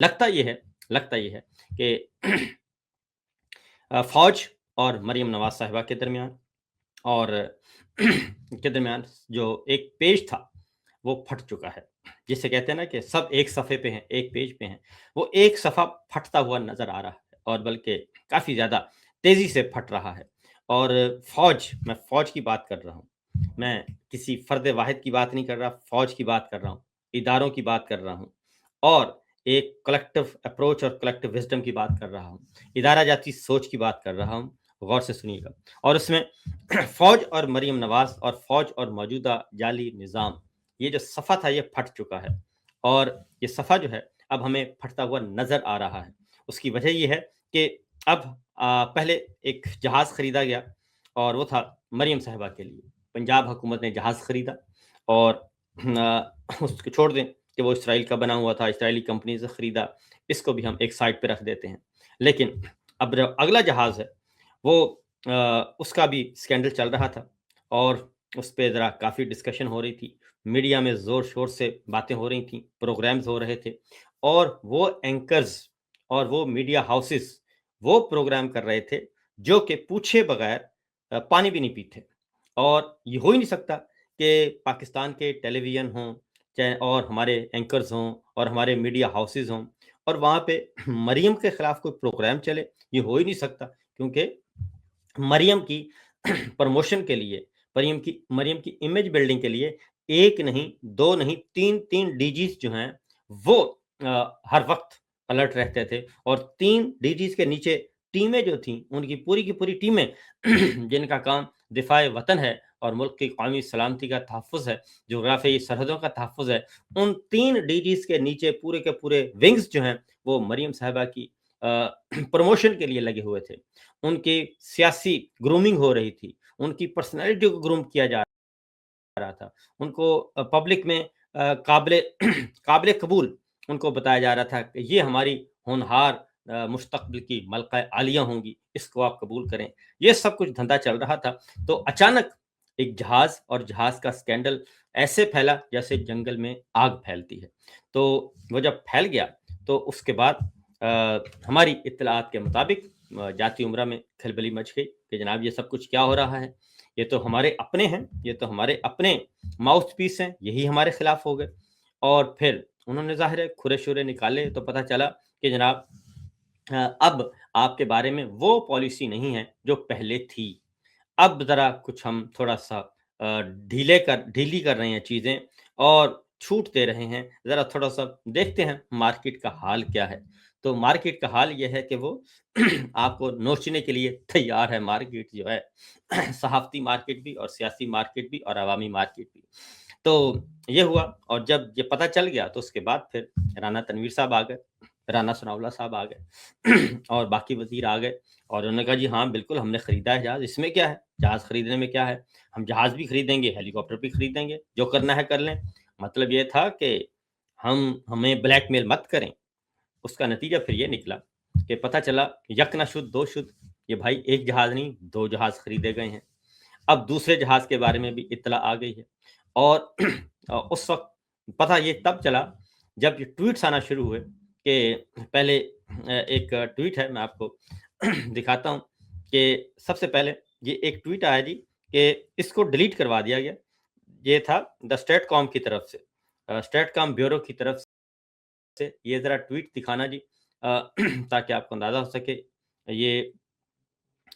لگتا یہ ہے کہ فوج اور مریم نواز صاحبہ کے درمیان اور کے درمیان جو ایک پیج تھا وہ پھٹ چکا ہے، جسے کہتے ہیں نا کہ سب ایک صفحے پہ ہیں، ایک پیج پہ ہیں، وہ ایک صفحہ پھٹتا ہوا نظر آ رہا ہے اور بلکہ کافی زیادہ تیزی سے پھٹ رہا ہے۔ اور میں فوج کی بات کر رہا ہوں، میں کسی فرد واحد کی بات نہیں کر رہا، فوج کی بات کر رہا ہوں، اداروں کی بات کر رہا ہوں اور ایک کلیکٹیو اپروچ اور کلیکٹیو وزڈم کی بات کر رہا ہوں، ادارہ جاتی سوچ کی بات کر رہا ہوں۔ غور سے سنیے گا، اور اس میں فوج اور مریم نواز اور فوج اور موجودہ جعلی نظام، یہ جو صفحہ تھا یہ پھٹ چکا ہے، اور یہ صفحہ جو ہے اب ہمیں پھٹتا ہوا نظر آ رہا ہے۔ اس کی وجہ یہ ہے کہ اب پہلے ایک جہاز خریدا گیا اور وہ تھا مریم صاحبہ کے لیے، پنجاب حکومت نے جہاز خریدا، اور اس کو چھوڑ دیں کہ وہ اسرائیل کا بنا ہوا تھا، اسرائیلی کمپنی سے خریدا، اس کو بھی ہم ایک سائڈ پہ رکھ دیتے ہیں۔ لیکن اب جو اگلا جہاز ہے وہ اس کا بھی سکینڈل چل رہا تھا اور اس پہ ذرا کافی ڈسکشن ہو رہی تھی، میڈیا میں زور شور سے باتیں ہو رہی تھیں، پروگرامز ہو رہے تھے، اور وہ اینکرز اور وہ میڈیا ہاؤسز وہ پروگرام کر رہے تھے جو کہ پوچھے بغیر پانی بھی نہیں پیتے، اور یہ ہو ہی نہیں سکتا کہ پاکستان کے ٹیلی ویژن ہوں چاہے اور ہمارے اینکرز ہوں اور ہمارے میڈیا ہاؤسز ہوں اور وہاں پہ مریم کے خلاف کوئی پروگرام چلے، یہ ہو ہی نہیں سکتا، کیونکہ مریم کی پروموشن کے لیے، مریم کی امیج بلڈنگ کے لیے ایک نہیں، دو نہیں، تین ڈی جیز جو ہیں وہ ہر وقت الرٹ رہتے تھے، اور 3 ڈی جیز کے نیچے ٹیمیں جو تھیں، ان کی پوری ٹیمیں جن کا کام دفاع وطن ہے اور ملک کی قومی سلامتی کا تحفظ ہے، جغرافیائی سرحدوں کا تحفظ ہے، ان 3 ڈی جیز کے نیچے پورے کے پورے ونگز جو ہیں وہ مریم صاحبہ کی پروموشن کے لیے لگے ہوئے تھے، ان کی سیاسی گرومنگ ہو رہی تھی، ان کی پرسنالٹی کو گروم کیا جا رہا تھا، ان کو پبلک میں قابل قابل قبول ان کو بتایا جا رہا تھا کہ یہ ہماری ہونہار مستقبل کی ملکہ عالیہ ہوں گی، اس کو آپ قبول کریں، یہ سب کچھ دھندا چل رہا تھا۔ تو اچانک ایک جہاز اور جہاز کا سکینڈل ایسے پھیلا جیسے جنگل میں آگ پھیلتی ہے، تو وہ جب پھیل گیا تو اس کے بعد ہماری اطلاعات کے مطابق جاتی عمرہ میں کھلبلی مچ گئی کہ جناب یہ سب کچھ کیا ہو رہا ہے، یہ تو ہمارے اپنے ہیں، یہ تو ہمارے اپنے ماؤتھ پیس ہیں، یہی ہمارے خلاف ہو گئے۔ اور پھر انہوں نے ظاہر ہے کھرے شورے نکالے تو پتہ چلا کہ جناب اب آپ کے بارے میں وہ پالیسی نہیں ہے جو پہلے تھی، اب ذرا کچھ ہم تھوڑا سا ڈھیلی کر رہے ہیں چیزیں اور چھوٹ دے رہے ہیں، ذرا تھوڑا سا دیکھتے ہیں مارکیٹ کا حال کیا ہے۔ تو مارکیٹ کا حال یہ ہے کہ وہ آپ کو نوچنے کے لیے تیار ہے، مارکیٹ جو ہے صحافتی مارکیٹ بھی اور سیاسی مارکیٹ بھی اور عوامی مارکیٹ بھی۔ تو یہ ہوا، اور جب یہ پتہ چل گیا تو اس کے بعد پھر رانا تنویر صاحب آ گئے، رانا ثناءاللہ صاحب آ گئے اور باقی وزیر آ گئے، اور انہوں نے کہا جی ہاں بالکل ہم نے خریدا ہے جہاز، اس میں کیا ہے، جہاز خریدنے میں کیا ہے، ہم جہاز بھی خریدیں گے، ہیلی کاپٹر بھی خریدیں گے، جو کرنا ہے کر لیں۔ مطلب یہ تھا کہ ہمیں بلیک میل مت کریں۔ اس کا نتیجہ پھر یہ نکلا کہ پتہ چلا یک نہ شد دو شد، یہ بھائی ایک جہاز نہیں 2 جہاز خریدے گئے ہیں۔ اب دوسرے جہاز کے بارے میں بھی اطلاع آ گئی ہے، اور اس وقت پتہ یہ تب چلا جب یہ ٹویٹس آنا شروع ہوئے کہ پہلے ایک ٹویٹ ہے، میں آپ کو دکھاتا ہوں کہ سب سے پہلے یہ ایک ٹویٹ آیا جی کہ اس کو ڈیلیٹ کروا دیا گیا، یہ تھا دا اسٹیٹ کام کی طرف سے، اسٹیٹ کام بیورو کی طرف سے، یہ ذرا ٹویٹ دکھانا جی تاکہ آپ کو اندازہ ہو سکے، یہ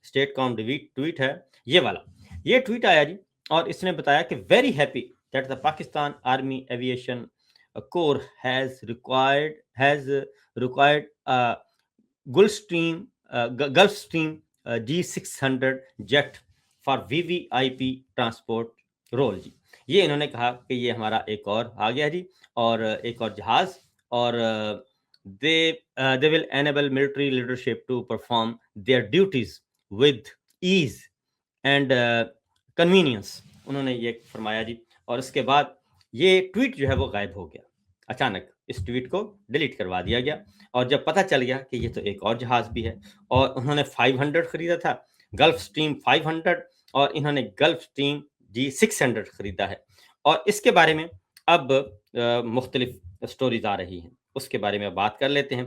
اسٹیٹ کام ٹویٹ ہے، یہ والا، یہ ٹویٹ آیا جی، اور اس نے بتایا کہ very happy that the Pakistan army aviation corps has required Gulfstream G600 jet for VVIP transport role جی، یہ انہوں نے کہا کہ یہ ہمارا ایک اور آ گیا جی، اور ایک اور جہاز، اور they will enable military leadership to perform their duties with ease and convenience، انہوں نے یہ فرمایا جی۔ اور اس کے بعد یہ ٹویٹ جو ہے وہ غائب ہو گیا، اچانک اس ٹویٹ کو ڈیلیٹ کروا دیا گیا، اور جب پتہ چل گیا کہ یہ تو ایک اور جہاز بھی ہے، اور انہوں نے 500 خریدا تھا، گلف اسٹریم 500، اور انہوں نے گلف اسٹریم G600 خریدا ہے، اور اس کے بارے میں اب مختلف سٹوریز آ رہی ہیں۔ اس کے بارے میں بات کر لیتے ہیں۔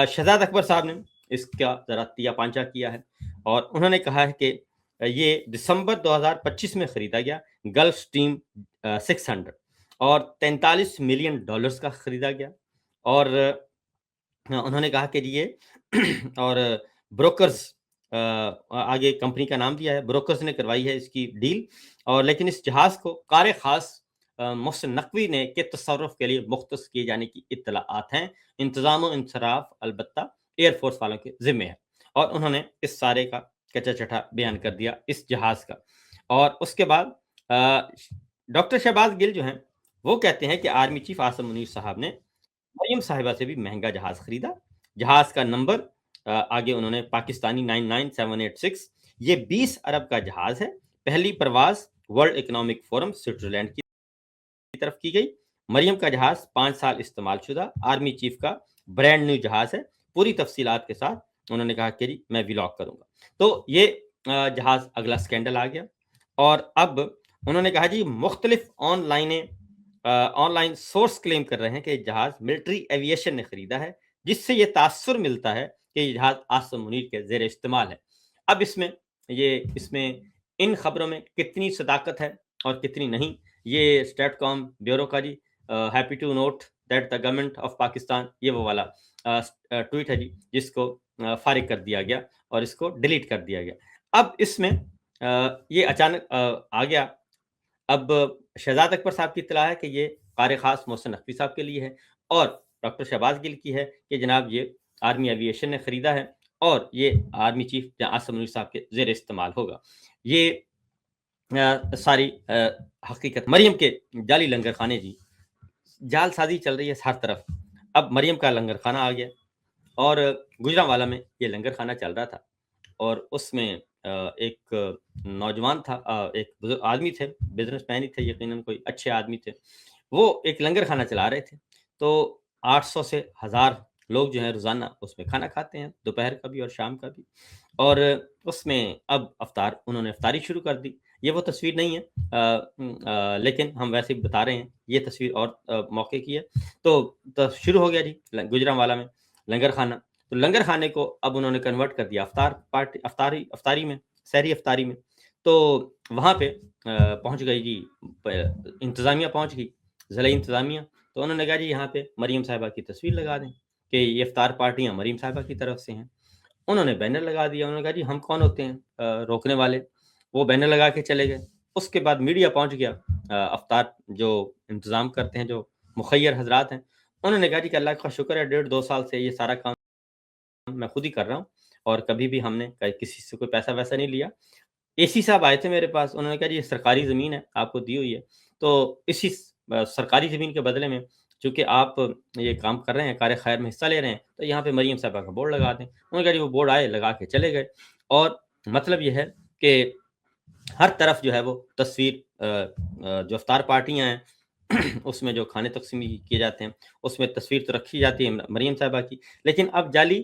شہزاد اکبر صاحب نے اس کا ذرا تیا پانچا کیا ہے، اور انہوں نے کہا ہے کہ یہ دسمبر 2025 میں خریدا گیا گلف سٹریم 600 اور $43 ملین کا خریدا گیا، اور انہوں نے کہا کہ یہ اور بروکرز آگے کمپنی کا نام دیا ہے، بروکرز نے کروائی ہے اس کی ڈیل، اور لیکن اس جہاز کو کار خاص محسن نقوی نے کے تصرف کے لیے مختص کیے جانے کی اطلاعات ہیں۔ انتظام و انصراف البتہ ایئر فورس والوں کے ذمے ہے، اور انہوں نے اس سارے کا کچا چٹھا بیان کر دیا اس جہاز کا۔ اور اس کے بعد ڈاکٹر شہباز گل جو ہیں وہ کہتے ہیں کہ آرمی چیف عاصم منیر صاحب نے مریم صاحبہ سے بھی مہنگا جہاز خریدا۔ جہاز کا نمبر آگے انہوں نے پاکستانی 99786، یہ 20 ارب کا جہاز ہے۔ پہلی پرواز ورلڈ اکنامک فورم سوئٹزرلینڈ کی طرف کی گئی۔ مریم کا جہاز 5 سال استعمال شدہ آرمی چیف کا برانڈ نیو جہاز ہے۔ پوری تفصیلات کے ساتھ انہوں نے کہا کہ جی میں ولاگ کروں گا۔ تو یہ جہاز اگلا سکینڈل آ گیا، اور اب انہوں نے کہا جی مختلف آن لائن سورس کلیم کر رہے ہیں کہ جہاز ملٹری ایویشن نے خریدا ہے، جس سے یہ تاثر ملتا ہے کہ یہ جہاز عاصم منیر کے زیر استعمال ہے۔ اب اس میں ان خبروں میں کتنی صداقت ہے اور کتنی نہیں، یہ اسٹیٹ کام بیورو کا جی happy to note that the government of Pakistan, یہ وہ والا ٹویٹ ہے جی جس کو فارغ کر دیا گیا اور اس کو ڈیلیٹ کر دیا گیا۔ اب اس میں یہ اچانک آ گیا۔ اب شہزاد اکبر صاحب کی اطلاع ہے کہ یہ قار خاص محسن نقوی صاحب کے لیے ہے، اور ڈاکٹر شہباز گل کی ہے کہ جناب یہ آرمی ایویشن نے خریدا ہے اور یہ آرمی چیف عاصم منیر صاحب کے زیر استعمال ہوگا۔ یہ ساری حقیقت مریم کے جعلی لنگر خانے جی، جال سازی چل رہی ہے ہر طرف۔ اب مریم کا لنگر خانہ آ گیا، اور گجرانوالا میں یہ لنگر خانہ چل رہا تھا، اور اس میں ایک نوجوان تھا، ایک بزرگ آدمی تھے، بزنس مین ہی تھے یقیناً، کوئی اچھے آدمی تھے، وہ ایک لنگر خانہ چلا رہے تھے۔ تو 800 سے 1000 لوگ جو ہیں روزانہ اس میں کھانا کھاتے ہیں، دوپہر کا بھی اور شام کا بھی، اور اس میں اب انہوں نے افطاری شروع کر دی۔ یہ وہ تصویر نہیں ہے، لیکن ہم ویسے ہی بتا رہے ہیں، یہ تصویر اور موقع کی ہے۔ تو شروع ہو گیا جی گجرانوالا میں لنگر خانہ۔ تو لنگر خانے کو اب انہوں نے کنورٹ کر دیا افطاری میں، سحری افطاری میں۔ تو وہاں پہ پہنچ گئی جی انتظامیہ، پہنچ گئی ضلعی انتظامیہ۔ تو انہوں نے کہا جی یہاں پہ مریم صاحبہ کی تصویر لگا دیں کہ یہ افطار پارٹیاں مریم صاحبہ کی طرف سے ہیں۔ انہوں نے بینر لگا دیا، انہوں نے کہا جی ہم کون ہوتے ہیں روکنے والے، وہ بینر لگا کے چلے گئے۔ اس کے بعد میڈیا پہنچ گیا، افطار جو انتظام کرتے ہیں، جو مخیر حضرات ہیں، انہوں نے کہا جی کہ اللہ کا شکر ہے 1.5-2 سال سے یہ سارا کام میں خود ہی کر رہا ہوں، اور کبھی بھی ہم نے کسی سے کوئی پیسہ ویسا نہیں لیا۔ اے سی صاحب آئے تھے میرے پاس، انہوں نے کہا جی یہ سرکاری زمین ہے آپ کو دی ہوئی ہے، تو اسی سرکاری زمین کے بدلے میں چونکہ آپ یہ کام کر رہے ہیں، کار خیر میں حصہ لے رہے ہیں، تو یہاں پہ مریم صاحبہ کا بورڈ لگا دیں۔ انہوں نے کہا جی وہ بورڈ آئے، لگا کے چلے گئے، اور مطلب یہ ہے کہ ہر طرف جو ہے وہ تصویر جو افطار پارٹیاں ہیں اس میں جو کھانے تقسیم کیے جاتے ہیں اس میں تصویر تو رکھی جاتی ہے مریم صاحبہ کی، لیکن اب جعلی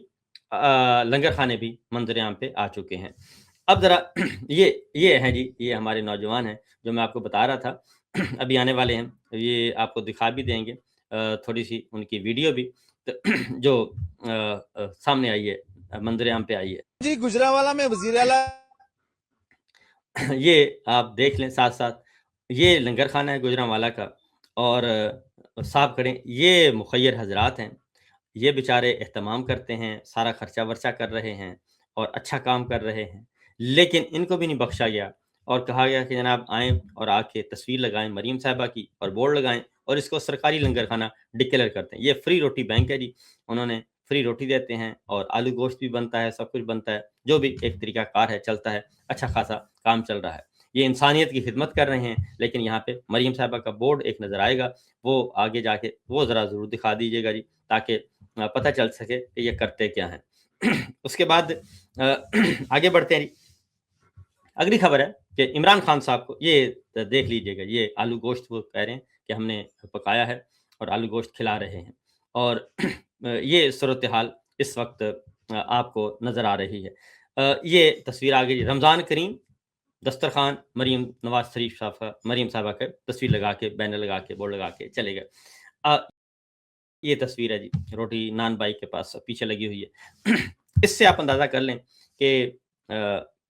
لنگر خانے بھی منظر عام پہ آ چکے ہیں۔ اب ذرا یہ ہیں جی، یہ ہمارے نوجوان ہیں جو میں آپ کو بتا رہا تھا، ابھی آنے والے ہیں، یہ آپ کو دکھا بھی دیں گے تھوڑی سی ان کی ویڈیو بھی جو سامنے آئی ہے، منظر عام پہ آئی ہے جی۔ گجرانوالا میں وزیر اعلیٰ یہ آپ دیکھ لیں ساتھ ساتھ، یہ لنگر خانہ ہے گجرانوالا کا، اور صاحب کریں یہ مخیر حضرات ہیں، یہ بیچارے اہتمام کرتے ہیں، سارا خرچہ ورچہ کر رہے ہیں اور اچھا کام کر رہے ہیں، لیکن ان کو بھی نہیں بخشا گیا، اور کہا گیا کہ جناب آئیں اور آ کے تصویر لگائیں مریم صاحبہ کی اور بورڈ لگائیں اور اس کو سرکاری لنگر خانہ ڈکلیئر کرتے ہیں۔ یہ فری روٹی بینک ہے جی، انہوں نے فری روٹی دیتے ہیں اور آلو گوشت بھی بنتا ہے، سب کچھ بنتا ہے، جو بھی ایک طریقہ کار ہے، چلتا ہے، اچھا خاصا کام چل رہا ہے۔ یہ انسانیت کی خدمت کر رہے ہیں، لیکن یہاں پہ مریم صاحبہ کا بورڈ ایک نظر آئے گا، وہ آگے جا کے وہ ذرا ضرور دکھا دیجیے گا جی، تاکہ پتہ چل سکے کہ یہ کرتے کیا ہیں۔ اس کے بعد آگے بڑھتے ہیں جی، اگلی خبر ہے کہ عمران خان صاحب کو یہ دیکھ لیجئے گا، یہ آلو گوشت وہ کہہ رہے ہیں کہ ہم نے پکایا ہے اور آلو گوشت کھلا رہے ہیں، اور یہ صورتحال اس وقت آپ کو نظر آ رہی ہے۔ یہ تصویر آگے جی، رمضان کریم دسترخوان مریم نواز شریف صاحب کا، مریم صاحبہ کا تصویر لگا کے، بینر لگا کے، بورڈ لگا کے چلے گئے۔ یہ تصویر ہے جی، روٹی نان بھائی کے پاس پیچھے لگی ہوئی ہے۔ اس سے آپ اندازہ کر لیں کہ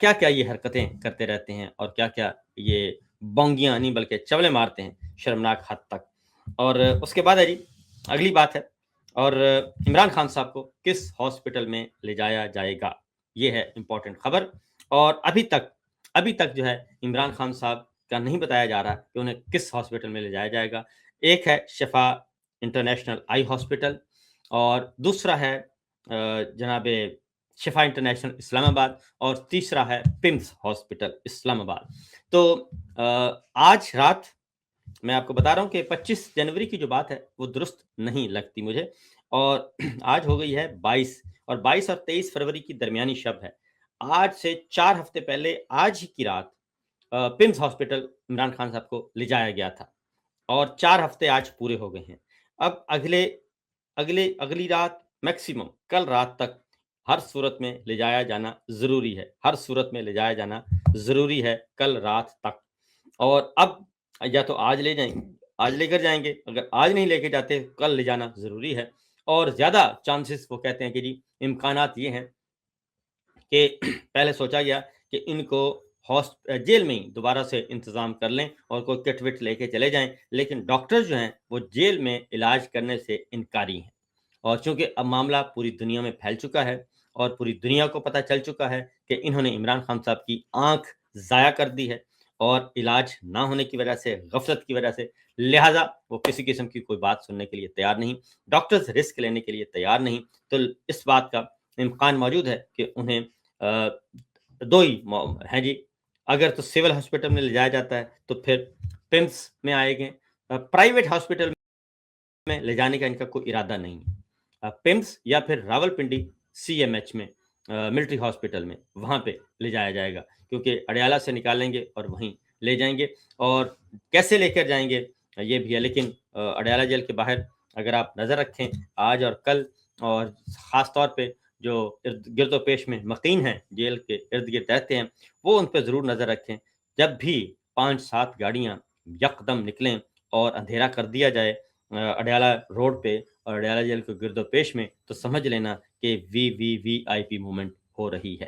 کیا-کیا یہ حرکتیں کرتے رہتے ہیں اور کیا-کیا یہ بونگیاں نہیں بلکہ چولے مارتے ہیں شرمناک حد تک۔ اور اس کے بعد ہے جی اگلی بات ہے، اور عمران خان صاحب کو کس ہاسپٹل میں لے جایا جائے گا، یہ ہے امپورٹنٹ خبر۔ اور ابھی تک جو ہے عمران خان صاحب کا نہیں بتایا جا رہا کہ انہیں کس ہاسپٹل میں لے جایا جائے گا۔ ایک ہے شفا انٹرنیشنل آئی ہاسپٹل، اور دوسرا ہے جناب شفا انٹرنیشنل اسلام آباد، اور تیسرا ہے پمس ہاسپٹل اسلام آباد۔ تو آج رات میں آپ کو بتا رہا ہوں کہ 25 جنوری کی جو بات ہے وہ درست نہیں لگتی مجھے، اور آج ہو گئی ہے 22، اور 22 اور 23 فروری کی درمیانی شب ہے۔ آج سے 4 ہفتے پہلے آج ہی کی رات پمس ہاسپٹل عمران خان صاحب کو لے جایا گیا تھا، اور 4 ہفتے آج پورے ہو گئے ہیں۔ اب اگلی رات میکسیمم کل رات تک ہر صورت میں لے جایا جانا ضروری ہے، ہر صورت میں لے جایا جانا ضروری ہے کل رات تک۔ اور اب یا تو آج لے جائیں، آج لے کر جائیں گے، اگر آج نہیں لے کے جاتے کل لے جانا ضروری ہے۔ اور زیادہ چانسز وہ کہتے ہیں کہ جی امکانات یہ ہیں کہ پہلے سوچا گیا کہ ان کو جیل میں ہی دوبارہ سے انتظام کر لیں اور کوئی کٹ وٹ لے کے چلے جائیں، لیکن ڈاکٹر جو ہیں وہ جیل میں علاج کرنے سے انکاری ہیں۔ اور چونکہ اب معاملہ پوری دنیا میں پھیل چکا ہے اور پوری دنیا کو پتہ چل چکا ہے کہ انہوں نے عمران خان صاحب کی آنکھ ضائع کر دی ہے، اور علاج نہ ہونے کی وجہ سے، غفلت کی وجہ سے، لہٰذا وہ کسی قسم کی کوئی بات سننے کے لیے تیار نہیں، ڈاکٹرز رسک لینے کے لیے تیار نہیں۔ تو اس بات کا امکان موجود ہے کہ انہیں دو ہی ہیں جی، اگر تو سول ہاسپٹل میں لے جایا جاتا ہے تو پھر پمس میں آئے گے، پرائیویٹ ہاسپٹل میں لے جانے کا ان کا کوئی ارادہ نہیں ہے۔ پمس یا پھر Rawalpindi C M H میں، ملٹری ہاسپٹل میں، وہاں پہ لے جایا جائے گا، کیونکہ اڈیالہ سے نکالیں گے اور وہیں لے جائیں گے۔ اور کیسے لے کر جائیں گے یہ بھی ہے، لیکن اڈیالہ جیل کے باہر اگر آپ نظر رکھیں آج اور کل، اور خاص طور پہ جو گرد و پیش میں مقیم ہیں، جیل کے ارد گرد رہتے ہیں، وہ ان پہ ضرور نظر رکھیں۔ جب بھی 5-7 گاڑیاں یکدم نکلیں اور اندھیرا کر دیا جائے اڈیالہ روڈ پہ اور اڈیالہ جیل کے گرد و پیش میں، تو سمجھ لینا کہ وی آئی پی موومنٹ ہو رہی ہے۔